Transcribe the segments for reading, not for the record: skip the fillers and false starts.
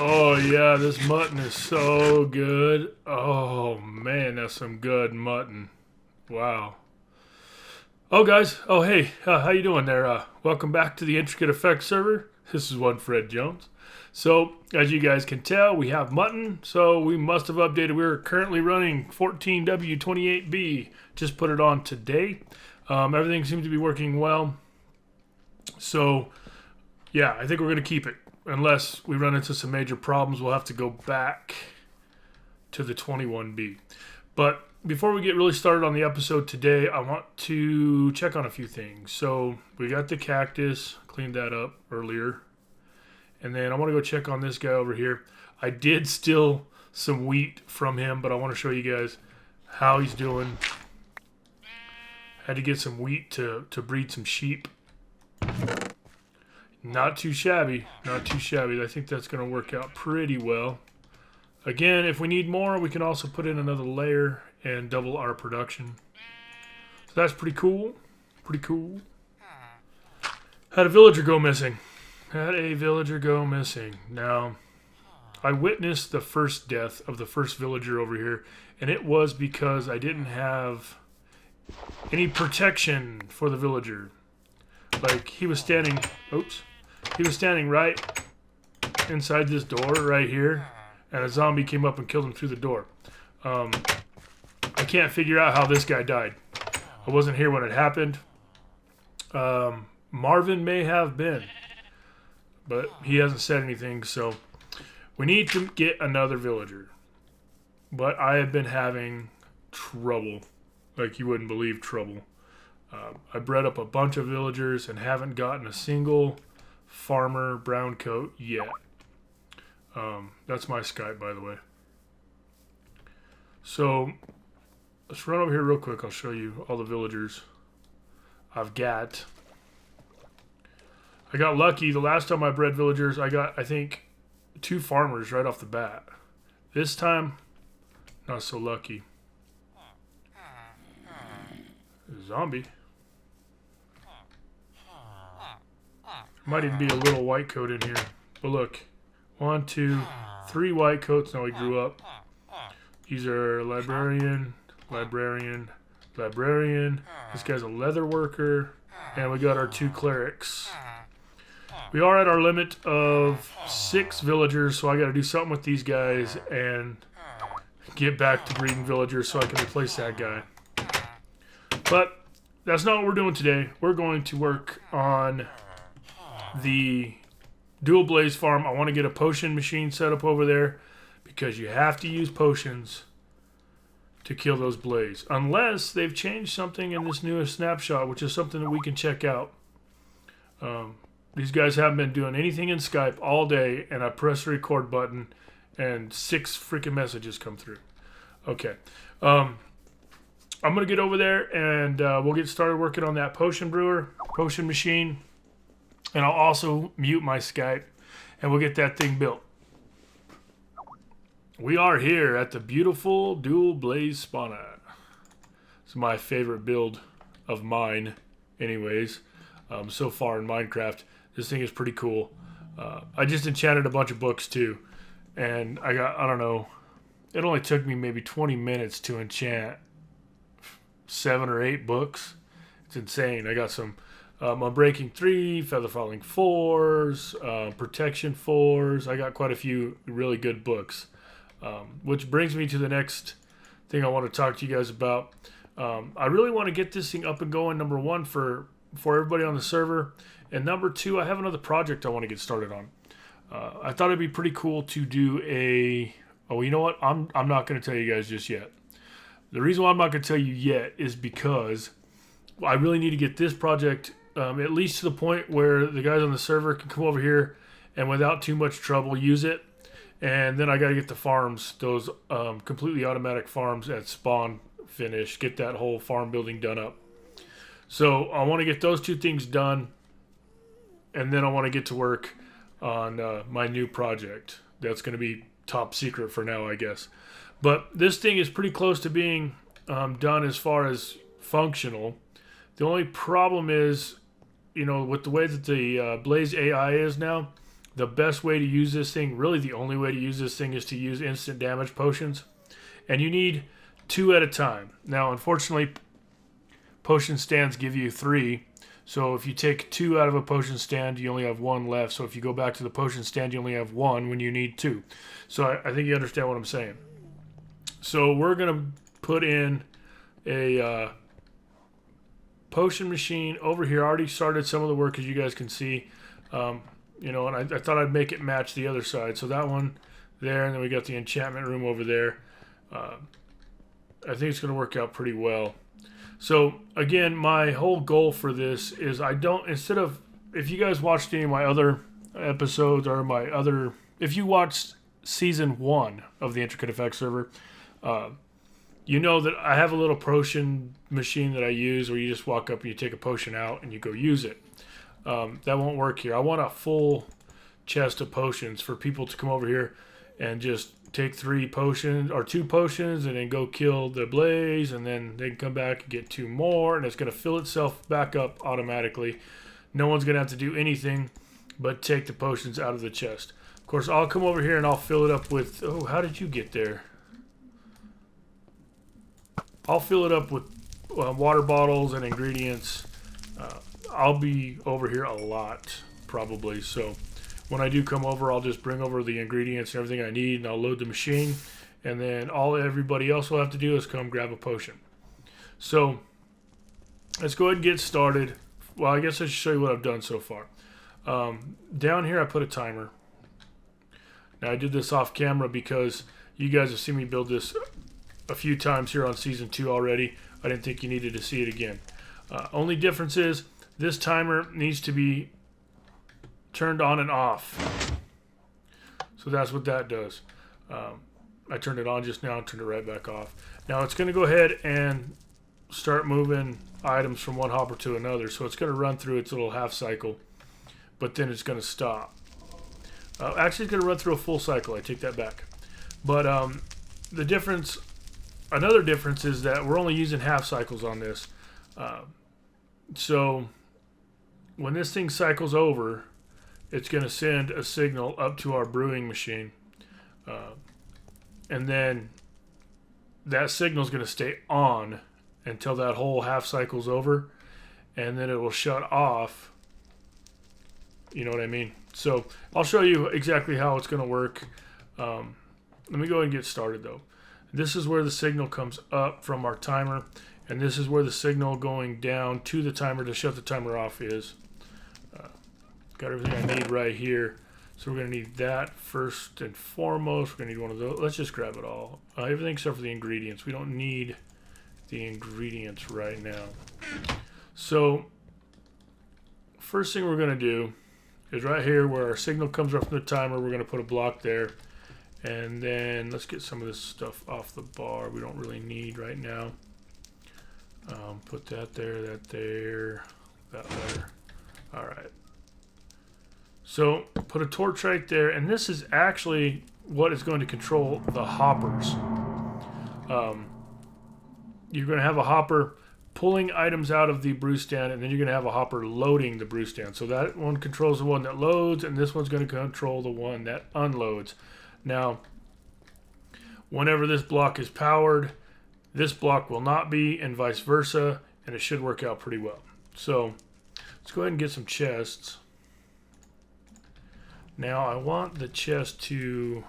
Oh yeah, this mutton is so good. Oh man, that's some good mutton. Wow. Oh guys, oh hey, how you doing there? Welcome back to the Intricate Effect server. This is one Fred Jones. So as you guys can tell, we have mutton. So we must have updated. We're currently running 14W28B. Just put it on today. Everything seems to be working well. So yeah, I think we're gonna keep it. Unless we run into some major problems, we'll have to go back to the 21B. But before we get really started on the episode today, I want to check on a few things. So we got the cactus, cleaned that up earlier. And then I want to go check on this guy over here. I did steal some wheat from him, but I want to show you guys how he's doing. Had to get some wheat to breed some sheep. Not too shabby, not too shabby. I think that's going to work out pretty well. Again, if we need more, we can also put in another layer and double our production. So that's pretty cool, pretty cool. Had a villager go missing. Had a villager go missing. Now, I witnessed the first death of the first villager over here, and it was because I didn't have any protection for the villager. Like, he was standing, oops. He was standing right inside this door right here, and a zombie came up and killed him through the door. I can't figure out how this guy died. I wasn't here when it happened. Marvin may have been, but he hasn't said anything, so we need to get another villager. But I have been having trouble, like you wouldn't believe trouble. I bred up a bunch of villagers and haven't gotten a single farmer brown coat yet. That's my Skype, by the way. So let's run over here real quick. I'll show you all the villagers I've got. I got lucky. The last time I bred villagers, I got, I think, 2 farmers right off the bat. This time, not so lucky. Zombie. Might even be a little white coat in here. But look, 1, 2, 3 white coats. Now he grew up. These are librarian, librarian, librarian. This guy's a leather worker. And we got our 2 clerics. We are at our limit of 6 villagers, so I got to do something with these guys and get back to breeding villagers so I can replace that guy. But that's not what we're doing today. We're going to work on the dual blaze farm. I want to get a potion machine set up over there because you have to use potions to kill those blaze. Unless they've changed something in this newest snapshot, which is something that we can check out. These guys haven't been doing anything in Skype all day, and I press the record button and 6 freaking messages come through. Okay. I'm going to get over there and we'll get started working on that potion machine. And I'll also mute my Skype and we'll get that thing built. We are here at the beautiful dual blaze spawner. It's my favorite build of mine anyways. So far in Minecraft. This thing is pretty cool. I just enchanted a bunch of books too. And I got, I don't know, it only took me maybe 20 minutes to enchant 7 or 8 books. It's insane. I got some Unbreaking 3, Feather Falling 4s, Protection 4s. I got quite a few really good books. Which brings me to the next thing I want to talk to you guys about. I really want to get this thing up and going, number 1, for everybody on the server. And number 2, I have another project I want to get started on. I thought it'd be pretty cool to do a... Oh, you know what? I'm not going to tell you guys just yet. The reason why I'm not going to tell you yet is because I really need to get this project at least to the point where the guys on the server can come over here and without too much trouble use it. And then I got to get the farms, those completely automatic farms at spawn finished, get that whole farm building done up. So I want to get those 2 things done, and then I want to get to work on my new project. That's going to be top secret for now, I guess. But this thing is pretty close to being done as far as functional. The only problem is, you know, with the way that the Blaze AI is now, the best way to use this thing, really the only way to use this thing, is to use instant damage potions. And you need 2 at a time. Now, unfortunately, potion stands give you 3. So if you take 2 out of a potion stand, you only have 1 left. So if you go back to the potion stand, you only have 1 when you need 2. So I think you understand what I'm saying. So we're going to put in a potion machine over here. I already started some of the work, as you guys can see. You know, and I thought I'd make it match the other side. So that one there, and then we got the enchantment room over there. I think it's going to work out pretty well. So again, my whole goal for this is if you guys watched any of my other episodes or if you watched season 1 of the IntricateAffect server, you know that I have a little potion machine that I use where you just walk up and you take a potion out and you go use it. That won't work here. I want a full chest of potions for people to come over here and just take 3 potions or 2 potions and then go kill the blaze, and then they can come back and get 2 more, and it's going to fill itself back up automatically. No one's going to have to do anything but take the potions out of the chest. Of course, I'll come over here and I'll fill it up with... Oh, how did you get there? I'll fill it up with water bottles and ingredients. I'll be over here a lot, probably, so... When I do come over, I'll just bring over the ingredients and everything I need, and I'll load the machine. And then all everybody else will have to do is come grab a potion. So let's go ahead and get started. Well, I guess I should show you what I've done so far. Down here, I put a timer. Now, I did this off camera because you guys have seen me build this a few times here on Season 2 already. I didn't think you needed to see it again. Only difference is this timer needs to be turned on and off. So that's what that does. I turned it on just now and turned it right back off. Now it's going to go ahead and start moving items from one hopper to another. So it's going to run through its little half cycle, but then it's going to stop. Actually, it's going to run through a full cycle. I take that back. But the difference, another difference is that we're only using half cycles on this. So when this thing cycles over, it's going to send a signal up to our brewing machine. And then that signal is going to stay on until that whole half cycle's over. And then it will shut off. You know what I mean? So I'll show you exactly how it's going to work. Let me go ahead and get started, though. This is where the signal comes up from our timer. And this is where the signal going down to the timer to shut the timer off is. Got everything I need right here. So we're going to need that first and foremost. We're going to need one of those. Let's just grab it all. Everything except for the ingredients. We don't need the ingredients right now. So first thing we're going to do is right here where our signal comes up from the timer, we're going to put a block there. And then let's get some of this stuff off the bar we don't really need right now. Put that there, that there, that there. All right. So put a torch right there, and this is actually what is going to control the hoppers. You're going to have a hopper pulling items out of the brew stand, and then you're going to have a hopper loading the brew stand. So that one controls the one that loads, and this one's going to control the one that unloads. Now, whenever this block is powered, this block will not be, and vice versa, and it should work out pretty well. So let's go ahead and get some chests. Now I want the chest to,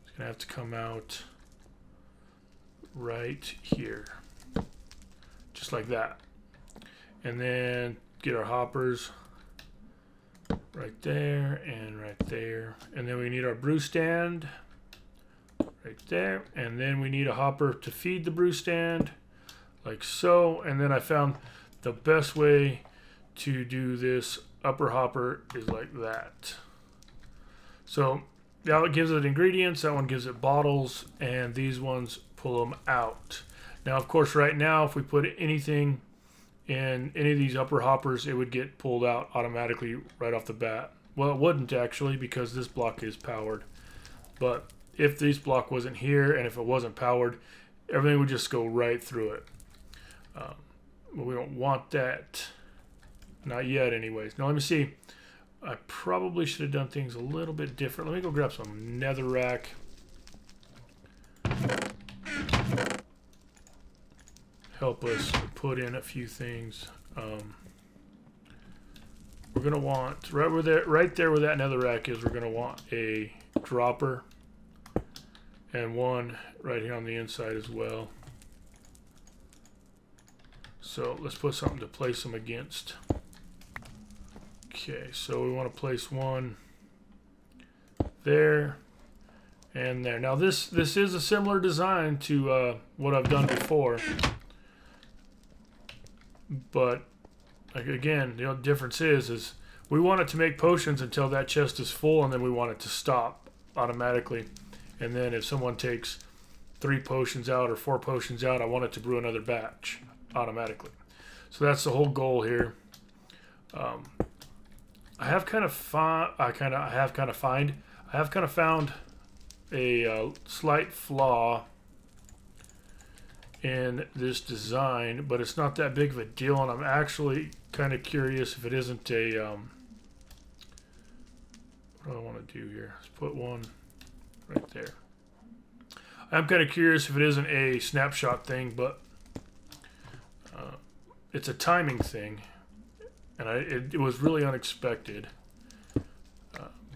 it's going to have to come out right here, just like that. And then get our hoppers right there and right there. And then we need our brew stand right there. And then we need a hopper to feed the brew stand like so. And then I found the best way to do this upper hopper is like that. So that one gives it ingredients, that one gives it bottles, and these ones pull them out. Now, of course, right now, if we put anything in any of these upper hoppers, it would get pulled out automatically right off the bat. Well, it wouldn't actually, because this block is powered. But if this block wasn't here and if it wasn't powered, everything would just go right through it. But we don't want that. Not yet anyways. Now let me see. I probably should have done things a little bit different. Let me go grab some netherrack. Help us put in a few things. We're gonna want right there where that netherrack is. We're gonna want a dropper and one right here on the inside as well. So let's put something to place them against. Okay, so we want to place one there and there. Now this is a similar design to what I've done before, but like, again, the difference is we want it to make potions until that chest is full, and then we want it to stop automatically. And then if someone takes 3 potions out or 4 potions out, I want it to brew another batch automatically. So that's the whole goal here. I have kind of found a slight flaw in this design, but it's not that big of a deal, and I'm actually kind of curious if it isn't a what do I want to do here? Let's put one right there. I'm kind of curious if it isn't a snapshot thing, but it's a timing thing, and it was really unexpected.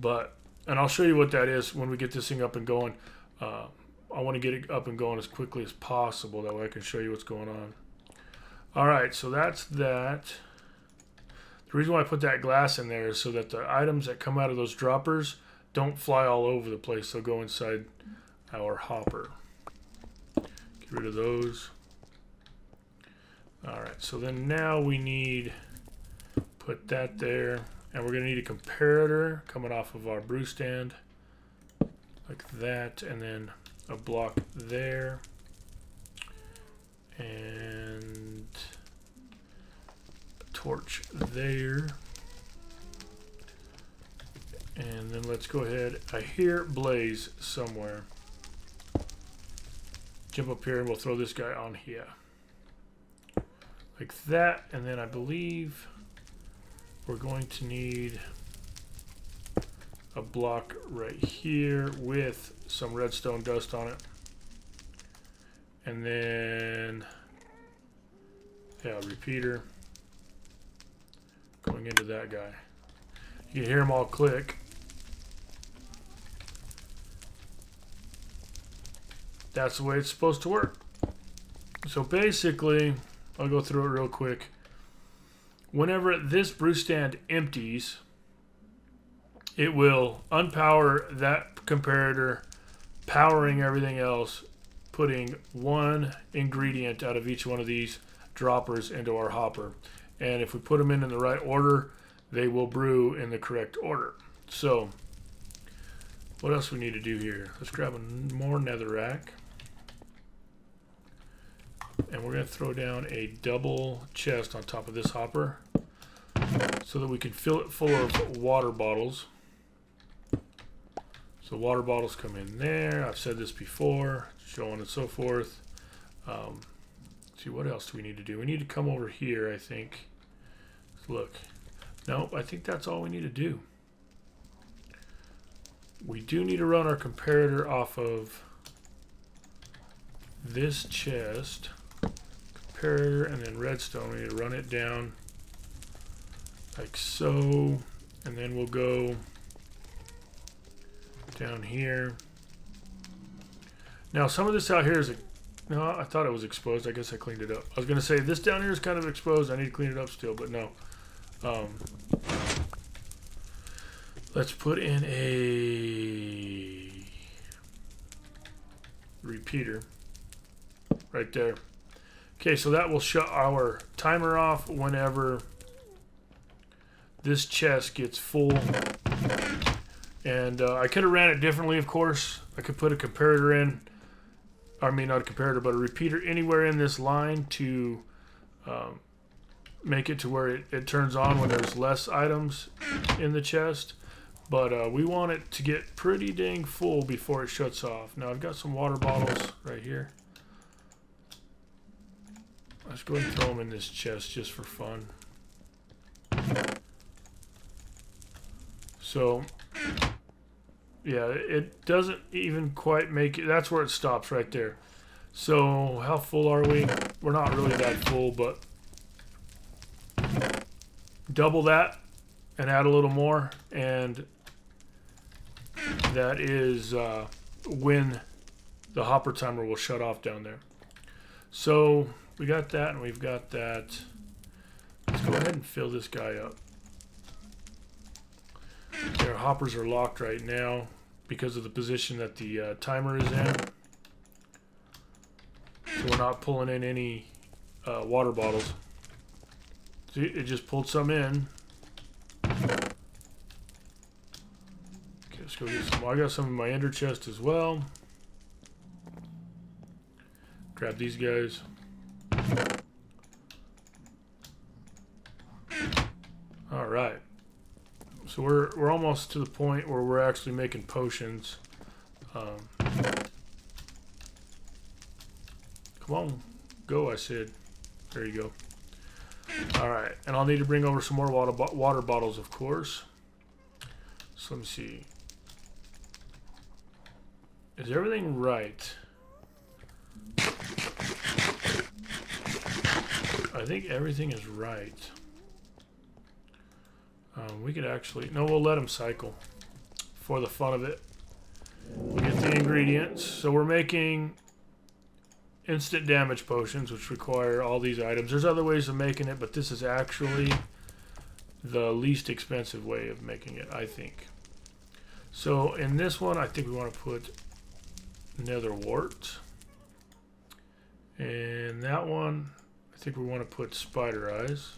And I'll show you what that is when we get this thing up and going. I want to get it up and going as quickly as possible. That way I can show you what's going on. All right, so that's that. The reason why I put that glass in there is so that the items that come out of those droppers don't fly all over the place. They'll go inside our hopper. Get rid of those. All right, so then now we need, put that there, and we're going to need a comparator coming off of our brew stand like that, and then a block there, and a torch there, and then let's go ahead. I hear blaze somewhere. Jump up here and we'll throw this guy on here like that, and then I believe we're going to need a block right here with some redstone dust on it, and then repeater going into that guy. You can hear them all click. That's the way it's supposed to work. So basically, I'll go through it real quick. Whenever this brew stand empties, it will unpower that comparator, powering everything else, putting one ingredient out of each one of these droppers into our hopper. And if we put them in the right order, they will brew in the correct order. So what else we need to do here? Let's grab more netherrack. And we're going to throw down a double chest on top of this hopper so that we can fill it full of water bottles. So water bottles come in there. I've said this before, so on and so forth. Let's see, what else do we need to do? We need to come over here, I think. Let's look. Nope, I think that's all we need to do. We do need to run our comparator off of this chest. Comparator and then redstone. We need to run it down like so, and then we'll go down here. Now some of this out here is no, I thought it was exposed. I guess I cleaned it up. I was gonna say this down here is kind of exposed. I need to clean it up still, but no. Let's put in a repeater right there. Okay, so that will shut our timer off whenever this chest gets full. And I could have ran it differently, of course. I could put a comparator in. I mean, not a comparator, but a repeater anywhere in this line to make it to where it turns on when there's less items in the chest. But we want it to get pretty dang full before it shuts off. Now, I've got some water bottles right here. Let's go ahead and throw them in this chest just for fun. So yeah, it doesn't even quite make it. That's where it stops right there. So how full are we? We're not really that full, but double that and add a little more, and that is when the hopper timer will shut off down there. So we got that, and we've got that. Let's go ahead and fill this guy up. Our hoppers are locked right now because of the position that the timer is in. So we're not pulling in any water bottles. See, it just pulled some in. Okay, let's go get some. I got some in my ender chest as well. Grab these guys. All right. So we're almost to the point where we're actually making potions. Come on, go! I said. There you go. All right, and I'll need to bring over some more water bottles, of course. So let me see. Is everything right? I think everything is right. We could actually... No, we'll let them cycle for the fun of it. We'll get the ingredients. So we're making instant damage potions, which require all these items. There's other ways of making it, but this is actually the least expensive way of making it, I think. So in this one, I think we want to put nether wart. And that one, I think we want to put spider eyes.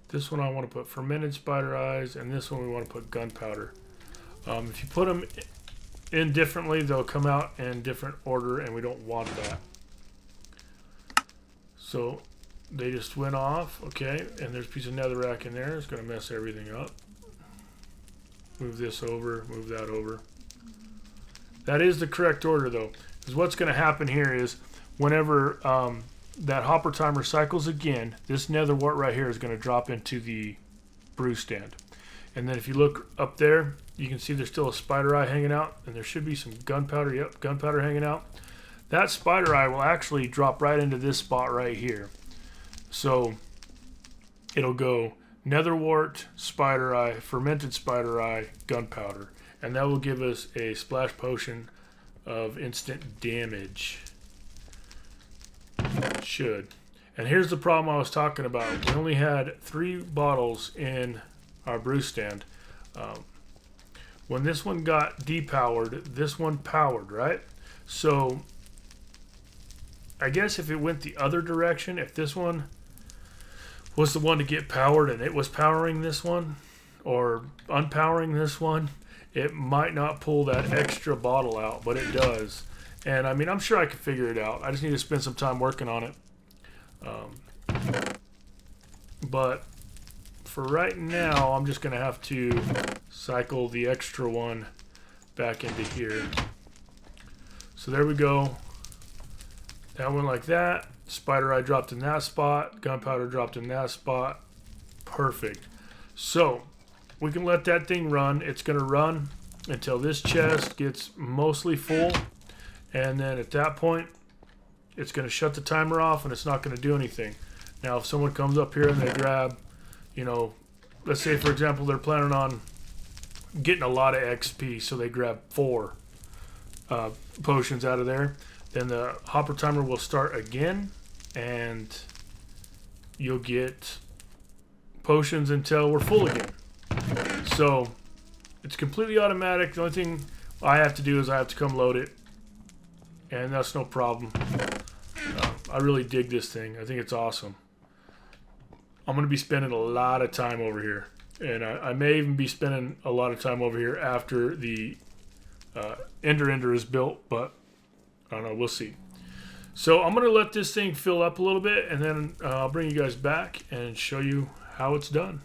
This one I want to put fermented spider eyes, and this one we want to put gunpowder. If you put them in differently, they'll come out in different order, and we don't want that. So they just went off, okay, and there's a piece of netherrack in there. It's going to mess everything up. Move this over, move that over. That is the correct order, though, because what's going to happen here is whenever that hopper timer cycles again, this nether wart right here is going to drop into the brew stand. And then if you look up there, you can see there's still a spider eye hanging out, and there should be some gunpowder. Yep, gunpowder hanging out. That spider eye will actually drop right into this spot right here. So it'll go nether wart, spider eye, fermented spider eye, gunpowder. And that will give us a splash potion of instant damage. Should. And here's the problem I was talking about. We only had 3 bottles in our brew stand. When this one got depowered, this one powered, right? So I guess if it went the other direction, if this one was the one to get powered and it was powering this one or unpowering this one, it might not pull that extra bottle out, but it does. And I mean, I'm sure I could figure it out. I just need to spend some time working on it. But for right now, I'm just going to have to cycle the extra one back into here. So there we go. That went like that. Spider eye dropped in that spot. Gunpowder dropped in that spot. Perfect. So we can let that thing run. It's going to run until this chest gets mostly full. And then at that point, it's going to shut the timer off and it's not going to do anything. Now, if someone comes up here and they grab, you know, let's say, for example, they're planning on getting a lot of XP, so they grab 4 potions out of there, then the hopper timer will start again, and you'll get potions until we're full again. So it's completely automatic. The only thing I have to do is I have to come load it, and that's no problem. I really dig this thing. I think it's awesome. I'm going to be spending a lot of time over here, and I may even be spending a lot of time over here after the Ender is built, but I don't know. We'll see. So I'm going to let this thing fill up a little bit, and then I'll bring you guys back and show you how it's done.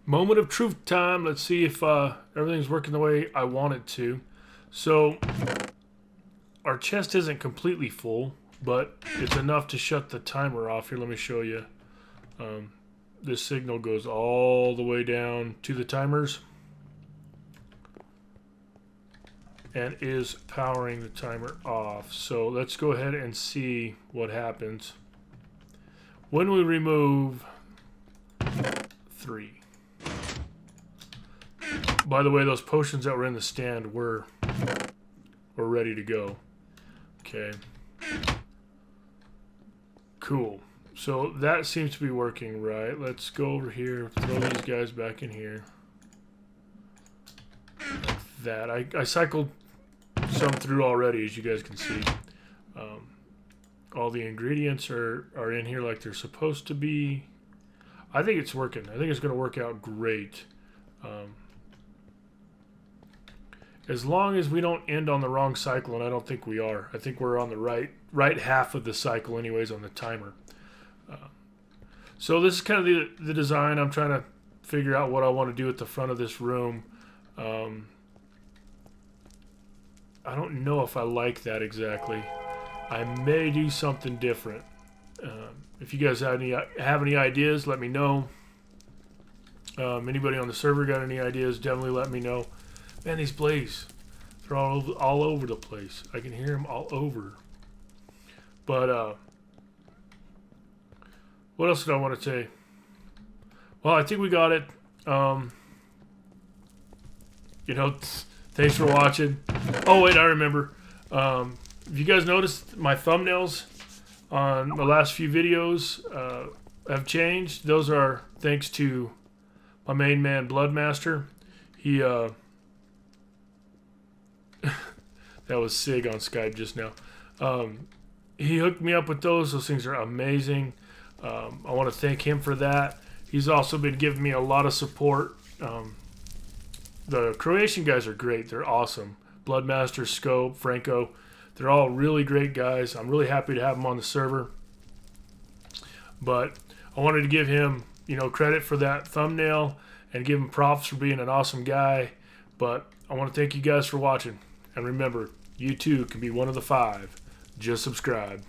Moment of truth time. Let's see if everything's working the way I want it to. So our chest isn't completely full, but it's enough to shut the timer off. Here, let me show you. This signal goes all the way down to the timers. and is powering the timer off. So let's go ahead and see what happens when we remove 3. By the way, those potions that were in the stand were ready to go. Okay. Cool. So that seems to be working right. Let's go over here, throw these guys back in here. Like that. I cycled some through already, as you guys can see. All the ingredients are in here like they're supposed to be. I think it's working. I think it's going to work out great. As long as we don't end on the wrong cycle, and I don't think we are. I think we're on the right half of the cycle anyways on the timer. So this is kind of the design. I'm trying to figure out what I want to do at the front of this room. I don't know if I like that exactly. I may do something different. If you guys have any ideas, let me know. Anybody on the server got any ideas, definitely let me know. Man, these blaze, they're all over the place. I can hear them all over. But what else did I want to say? Well, I think we got it. You know, thanks for watching. Oh wait, I remember. If you guys noticed, my thumbnails on the last few videos have changed. Those are thanks to my main man, BloodMaster. He that was Sig on Skype just now. He hooked me up with those. Those things are amazing. I want to thank him for that. He's also been giving me a lot of support. The Croatian guys are great. They're awesome. BloodMaster, Scope, Franco. They're all really great guys. I'm really happy to have them on the server. But I wanted to give him, you know, credit for that thumbnail and give him props for being an awesome guy. But I want to thank you guys for watching. And remember, you too can be one of the 5. Just subscribe.